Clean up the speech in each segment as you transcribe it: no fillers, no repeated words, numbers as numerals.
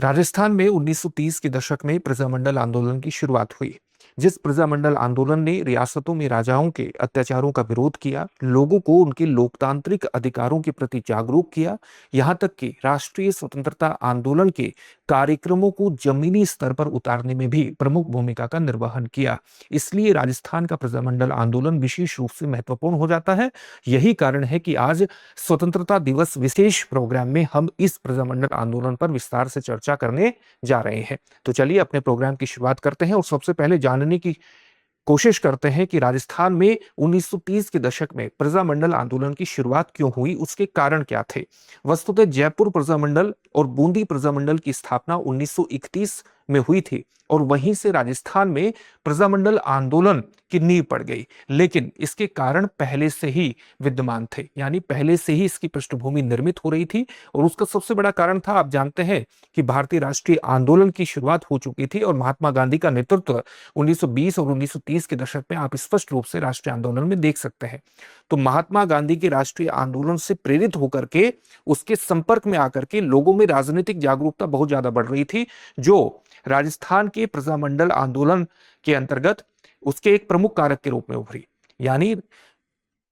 राजस्थान में 1930 के दशक में प्रजामंडल आंदोलन की शुरुआत हुई। जिस प्रजामंडल आंदोलन ने रियासतों में राजाओं के अत्याचारों का विरोध किया, लोगों को उनके लोकतांत्रिक अधिकारों के प्रति जागरूक किया, यहाँ तक कि राष्ट्रीय स्वतंत्रता आंदोलन के कार्यक्रमों को जमीनी स्तर पर उतारने में भी प्रमुख भूमिका का निर्वहन किया। इसलिए राजस्थान का प्रजामंडल आंदोलन विशेष रूप से महत्वपूर्ण हो जाता है। यही कारण है कि आज स्वतंत्रता दिवस विशेष प्रोग्राम में हम इस प्रजामंडल आंदोलन पर विस्तार से चर्चा करने जा रहे हैं। तो चलिए अपने प्रोग्राम की शुरुआत करते हैं और सबसे पहले जानने की कोशिश करते हैं कि राजस्थान में 1930 के दशक में प्रजामंडल आंदोलन की शुरुआत क्यों हुई, उसके कारण क्या थे। वस्तुतः जयपुर प्रजामंडल और बूंदी प्रजामंडल की स्थापना 1931 में हुई थी और वहीं से राजस्थान में प्रजामंडल आंदोलन की नींव पड़ गई। लेकिन इसके कारण पहले से ही विद्यमान थे, यानी पहले से ही इसकी पृष्ठभूमि निर्मित हो रही थी। और उसका सबसे बड़ा कारण था, आप जानते हैं कि भारतीय राष्ट्रीय आंदोलन की शुरुआत हो चुकी थी और महात्मा गांधी का नेतृत्व 1920 और 1930 के दशक में आप स्पष्ट रूप से राष्ट्रीय आंदोलन में देख सकते हैं। तो महात्मा गांधी के राष्ट्रीय आंदोलन से प्रेरित होकर के, उसके संपर्क में आकर के लोगों में राजनीतिक जागरूकता बहुत ज्यादा बढ़ रही थी, जो राजस्थान के प्रजामंडल आंदोलन के अंतर्गत उसके एक प्रमुख कारक के रूप में उभरी। यानी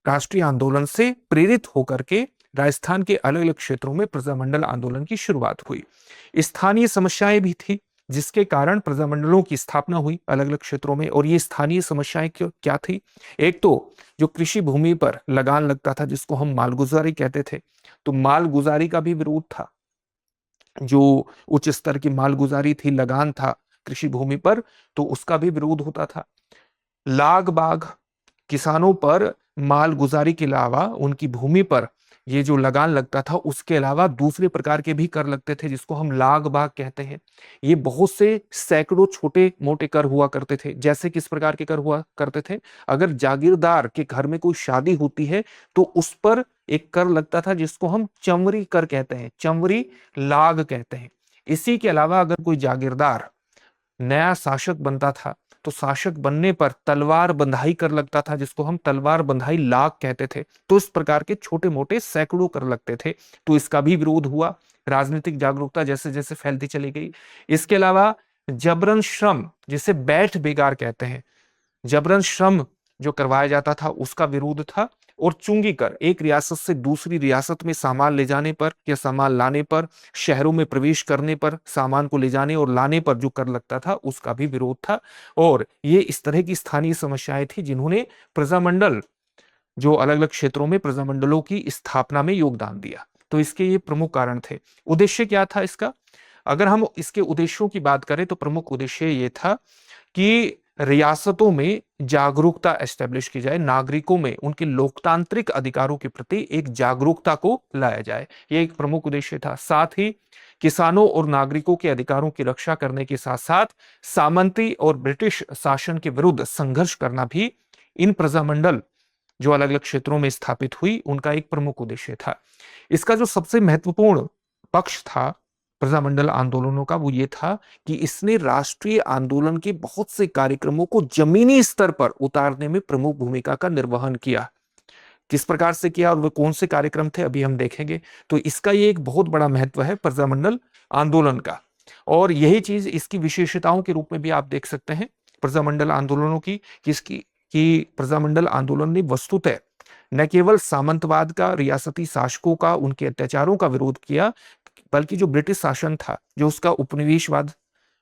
राष्ट्रीय आंदोलन से प्रेरित होकर के राजस्थान के अलग अलग क्षेत्रों में प्रजामंडल आंदोलन की शुरुआत हुई। स्थानीय समस्याएं भी थी, जिसके कारण प्रजामंडलों की स्थापना हुई अलग अलग क्षेत्रों में। और ये स्थानीय समस्याएं क्या थी? एक तो जो कृषि भूमि पर लगान लगता था, जिसको हम मालगुजारी कहते थे, तो मालगुजारी का भी विरोध था। जो उच्च स्तर की मालगुजारी थी, लगान था कृषि भूमि पर, तो उसका भी विरोध होता था। लाग बाग, किसानों पर मालगुजारी के अलावा उनकी भूमि पर ये जो लगान लगता था, उसके अलावा दूसरे प्रकार के भी कर लगते थे, जिसको हम लाग बाग कहते हैं। ये बहुत से सैकड़ों छोटे मोटे कर हुआ करते थे। जैसे किस प्रकार के कर हुआ करते थे? अगर जागीरदार के घर में कोई शादी होती है तो उस पर एक कर लगता था, जिसको हम चंवरी कर कहते हैं, चंवरी लाग कहते हैं। इसी के अलावा अगर कोई जागीरदार नया शासक बनता था तो शासक बनने पर तलवार बंधाई कर लगता था, जिसको हम तलवार बंधाई लाग कहते थे। तो इस प्रकार के छोटे मोटे सैकड़ों कर लगते थे, तो इसका भी विरोध हुआ। राजनीतिक जागरूकता जैसे जैसे फैलती चली गई। इसके अलावा जबरन श्रम, जिसे बैठ बेगार कहते हैं, जबरन श्रम जो करवाया जाता था, उसका विरोध था। और चुंगी कर, एक रियासत से दूसरी रियासत में सामान ले जाने पर या सामान लाने पर, शहरों में प्रवेश करने पर, सामान को ले जाने और लाने पर जो कर लगता था, उसका भी विरोध था। और ये इस तरह की स्थानीय समस्याएं थी जिन्होंने प्रजामंडल, जो अलग अलग क्षेत्रों में प्रजामंडलों की स्थापना में योगदान दिया। तो इसके ये प्रमुख कारण थे। उद्देश्य क्या था इसका? अगर हम इसके उद्देश्यों की बात करें तो प्रमुख उद्देश्य ये था कि रियासतों में जागरूकता एस्टेब्लिश की जाए, नागरिकों में उनके लोकतांत्रिक अधिकारों के प्रति एक जागरूकता को लाया जाए। यह एक प्रमुख उद्देश्य था। साथ ही किसानों और नागरिकों के अधिकारों की रक्षा करने के साथ साथ सामंती और ब्रिटिश शासन के विरुद्ध संघर्ष करना भी इन प्रजामंडल जो अलग अलग क्षेत्रों में स्थापित हुई, उनका एक प्रमुख उद्देश्य था। इसका जो सबसे महत्वपूर्ण पक्ष था प्रजामंडल आंदोलनों का, वो ये था कि इसने राष्ट्रीय आंदोलन के बहुत से कार्यक्रमों को जमीनी स्तर पर उतारने में प्रमुख भूमिका का निर्वहन किया। किस प्रकार से किया और वो कौन से कार्यक्रम थे, अभी हम देखेंगे। तो इसका ये एक बहुत बड़ा महत्व है प्रजामंडल आंदोलन का। और यही चीज इसकी विशेषताओं के रूप में भी आप देख सकते हैं प्रजामंडल आंदोलनों की, कि प्रजामंडल आंदोलन ने वस्तुतः न केवल सामंतवाद का, रियासती शासकों का, उनके अत्याचारों का विरोध किया, बल्कि जो ब्रिटिश शासन था, जो उसका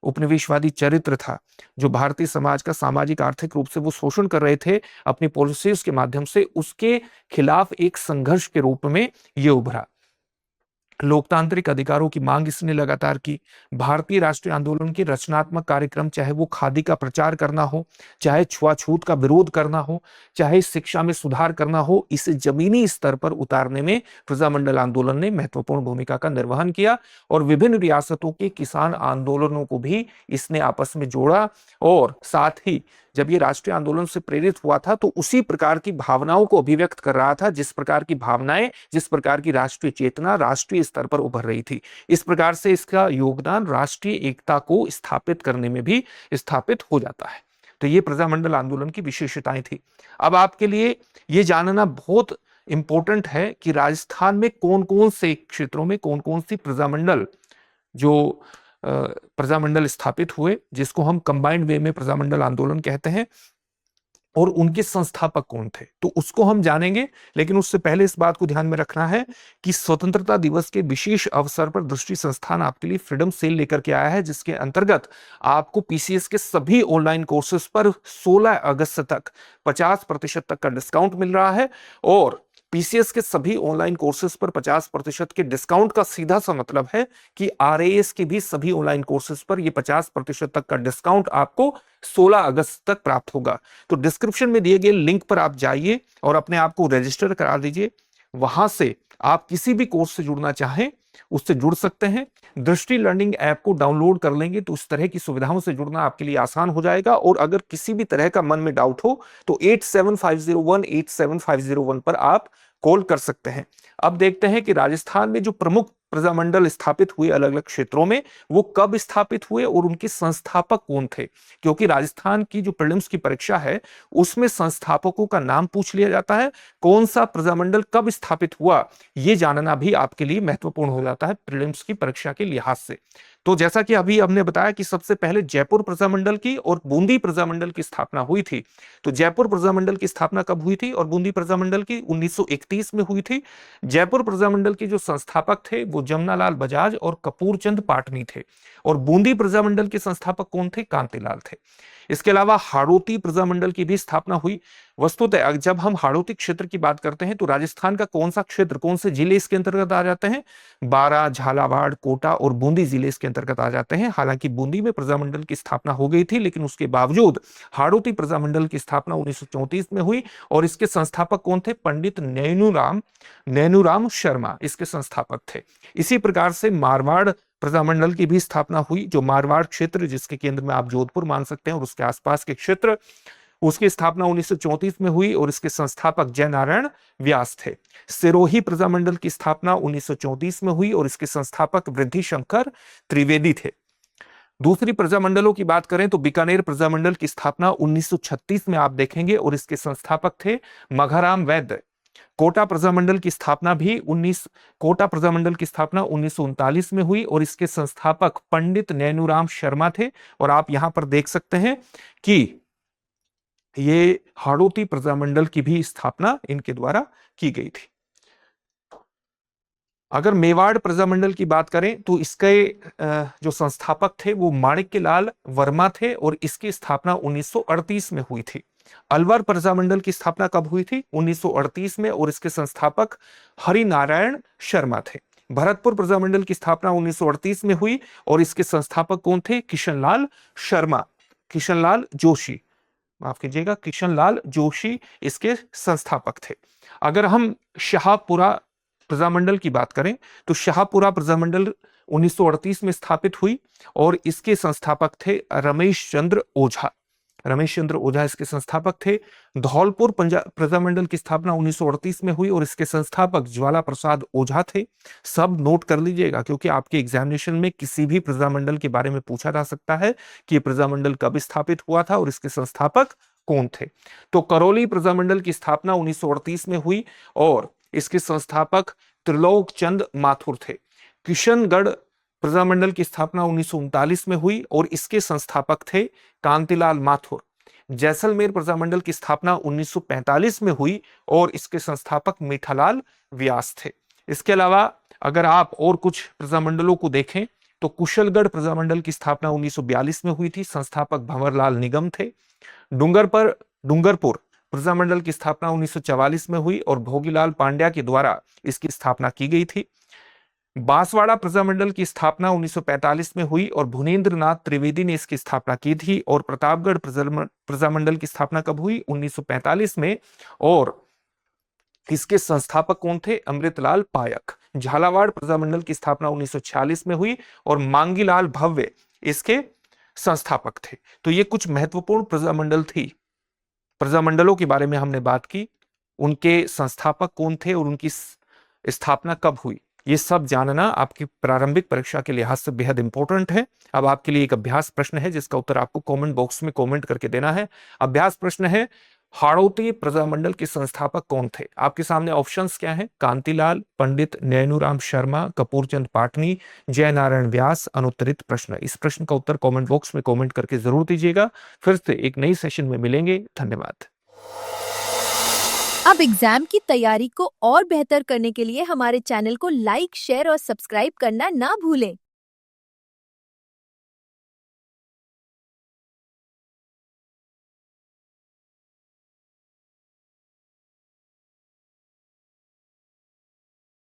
उपनिवेशवादी चरित्र था, जो भारतीय समाज का सामाजिक आर्थिक रूप से वो शोषण कर रहे थे अपनी पॉलिसीज के माध्यम से, उसके खिलाफ एक संघर्ष के रूप में ये उभरा। लोकतांत्रिक अधिकारों की मांग इसने लगातार की। भारतीय राष्ट्रीय आंदोलन के रचनात्मक कार्यक्रम, चाहे वो खादी का प्रचार करना हो, चाहे छुआछूत का विरोध करना हो, चाहे शिक्षा में सुधार करना हो, इसे जमीनी स्तर पर उतारने में प्रजामंडल आंदोलन ने महत्वपूर्ण भूमिका का निर्वहन किया। और विभिन्न रियासतों के किसान आंदोलनों को भी इसने आपस में जोड़ा। और साथ ही जब ये राष्ट्रीय आंदोलन से प्रेरित हुआ था तो उसी प्रकार की भावनाओं को अभिव्यक्त कर रहा था, जिस प्रकार की भावनाएं, जिस प्रकार की राष्ट्रीय चेतना राष्ट्रीय स्तर पर उभर रही थी। इस प्रकार से इसका योगदान राष्ट्रीय एकता को स्थापित करने में भी स्थापित हो जाता है। तो ये प्रजामंडल आंदोलन की विशेषताएं थी। अब आपके लिए ये जानना बहुत इंपॉर्टेंट है कि राजस्थान में कौन कौन से क्षेत्रों में कौन कौन सी प्रजामंडल जो प्रजामंडल स्थापित हुए, जिसको हम कंबाइंड वे में प्रजामंडल आंदोलन कहते हैं, और उनके संस्थापक कौन थे, तो उसको हम जानेंगे। लेकिन उससे पहले इस बात को ध्यान में रखना है कि स्वतंत्रता दिवस के विशेष अवसर पर दृष्टि संस्थान आपके लिए फ्रीडम सेल लेकर के आया है, जिसके अंतर्गत आपको पीसीएस के सभी ऑनलाइन कोर्सेज पर 16 अगस्त तक 50% तक का डिस्काउंट मिल रहा है। और पीसीएस के सभी ऑनलाइन कोर्सेज पर 50% के डिस्काउंट का सीधा सा मतलब है कि आरएएस के भी सभी ऑनलाइन कोर्सेज पर यह 50% तक का डिस्काउंट आपको 16 अगस्त तक प्राप्त होगा। तो डिस्क्रिप्शन में दिए गए लिंक पर आप जाइए और अपने आप को रजिस्टर करा दीजिए। वहां से आप किसी भी कोर्स से जुड़ना चाहें उससे जुड़ सकते हैं। दृष्टि लर्निंग ऐप को डाउनलोड कर लेंगे तो इस तरह की सुविधाओं से जुड़ना आपके लिए आसान हो जाएगा। और अगर किसी भी तरह का मन में डाउट हो तो 8750187501 पर आप कॉल कर सकते हैं। अब देखते हैं कि राजस्थान में जो प्रमुख प्रजामंडल स्थापित हुए अलग अलग क्षेत्रों में, वो कब स्थापित हुए और उनके संस्थापक कौन थे। क्योंकि राजस्थान की जो प्रीलिम्स की परीक्षा है उसमें संस्थापकों का नाम पूछ लिया जाता है, कौन सा प्रजामंडल कब स्थापित हुआ यह जानना भी आपके लिए महत्वपूर्ण हो जाता है प्रीलिम्स की परीक्षा के लिहाज से। तो जैसा कि अभी हमने बताया कि सबसे पहले जयपुर प्रजामंडल की और बूंदी प्रजामंडल की स्थापना हुई थी। तो जयपुर प्रजामंडल की स्थापना कब हुई थी और बूंदी प्रजामंडल की 1931 में हुई थी। जयपुर प्रजामंडल के जो संस्थापक थे वो जमनालाल बजाज और कपूरचंद पाटनी थे। और बूंदी प्रजामंडल के संस्थापक कौन थे? कांतिलाल थे। इसके अलावा हाड़ौती प्रजामंडल की भी स्थापना हुई। वस्तुतः जब हम हाड़ौती क्षेत्र की बात करते हैं तो राजस्थान का कौन सा क्षेत्र, कौन से जिले इसके अंतर्गत आ जाते हैं? बारां, झालावाड़, कोटा और बूंदी जिले इसके अंतर्गत आ जाते हैं। हालांकि बूंदी में प्रजामंडल की स्थापना हो गई थी, लेकिन उसके बावजूद हाड़ौती प्रजामंडल की स्थापना 1934 में हुई। और इसके संस्थापक कौन थे? पंडित नैनूराम शर्मा इसके संस्थापक थे। इसी प्रकार से मारवाड़ प्रजामंडल की भी स्थापना हुई। जो मारवाड़ क्षेत्र, जिसके केंद्र में आप जोधपुर मान सकते हैं, और उसके आसपास के क्षेत्र, उसकी स्थापना 1934 में हुई और इसके संस्थापक जय नारायण व्यास थे। सिरोही प्रजामंडल की स्थापना 1934 में हुई और इसके संस्थापक वृद्धि शंकर त्रिवेदी थे। दूसरी प्रजामंडलों की बात करें तो बीकानेर प्रजामंडल की स्थापना 1936 में आप देखेंगे और इसके संस्थापक थे मघाराम वैद्य। कोटा प्रजामंडल की स्थापना 1939 में हुई और इसके संस्थापक पंडित नैनूराम शर्मा थे। और आप यहां पर देख सकते हैं कि ये हाड़ौती प्रजामंडल की भी स्थापना इनके द्वारा की गई थी। अगर मेवाड़ प्रजामंडल की बात करें तो इसके जो संस्थापक थे वो माणिक्यलाल वर्मा थे और इसकी स्थापना 1938 में हुई थी। अलवर प्रजामंडल की स्थापना कब हुई थी? 1938 में और इसके संस्थापक हरिनारायण शर्मा थे। भरतपुर प्रजामंडल की स्थापना 1938 में हुई और इसके संस्थापक कौन थे? किशनलाल जोशी, माफ कीजिएगा, किशनलाल जोशी इसके संस्थापक थे। अगर हम शाहपुरा प्रजामंडल की बात करें तो शाहपुरा प्रजामंडल 1938 में स्थापित हुई और इसके संस्थापक थे रमेश चंद्र ओझा इसके संस्थापक थे। धौलपुर प्रजामंडल की स्थापना 1938 में हुई और इसके संस्थापक ज्वाला प्रसाद ओझा थे। सब नोट कर लीजिएगा क्योंकि आपके एग्जामिनेशन में किसी भी प्रजामंडल के बारे में पूछा जा सकता है कि ये प्रजामंडल कब स्थापित हुआ था और इसके संस्थापक कौन थे। तो करौली प्रजामंडल की स्थापना 1938 में हुई और इसके संस्थापक त्रिलोक चंद माथुर थे। किशनगढ़ प्रजामंडल की स्थापना 1939 में हुई और इसके संस्थापक थे कांतिलाल माथुर। जैसलमेर प्रजामंडल की स्थापना 1945 में हुई और इसके संस्थापक मीठालाल व्यास थे। इसके अलावा अगर आप और कुछ प्रजामंडलों को देखें तो कुशलगढ़ प्रजामंडल की स्थापना 1942 में हुई थी, संस्थापक भंवरलाल निगम थे। डूंगरपुर प्रजामंडल की स्थापना 1944 में हुई और भोगीलाल पांड्या के द्वारा इसकी स्थापना की गई थी। बांसवाड़ा प्रजामंडल की स्थापना 1945 में हुई और भुनेन्द्र नाथ त्रिवेदी ने इसकी स्थापना की थी। और प्रतापगढ़ प्रजामंडल की स्थापना कब हुई? 1945 में और इसके संस्थापक कौन थे? अमृतलाल पायक। झालावाड़ प्रजामंडल की स्थापना 1946 में हुई और मांगीलाल भव्य इसके संस्थापक थे। तो ये कुछ महत्वपूर्ण प्रजामंडलों के बारे में हमने बात की, उनके संस्थापक कौन थे और उनकी स्थापना कब हुई। ये सब जानना आपकी प्रारंभिक परीक्षा के लिहाज से बेहद इंपॉर्टेंट है। अब आपके लिए एक अभ्यास प्रश्न है जिसका उत्तर आपको कमेंट बॉक्स में कमेंट करके देना है। अभ्यास प्रश्न है, हाड़ौती प्रजामंडल के संस्थापक कौन थे? आपके सामने ऑप्शंस क्या हैं? कांतिलाल, पंडित नैनूराम शर्मा, कपूरचंद पाटनी, जयनारायण व्यास। अनुत्तरित प्रश्न। इस प्रश्न का उत्तर कमेंट बॉक्स में कमेंट करके जरूर दीजिएगा। फिर से एक नई सेशन में मिलेंगे। धन्यवाद। अब एग्जाम की तैयारी को और बेहतर करने के लिए हमारे चैनल को लाइक, शेयर और सब्सक्राइब करना ना भूलें।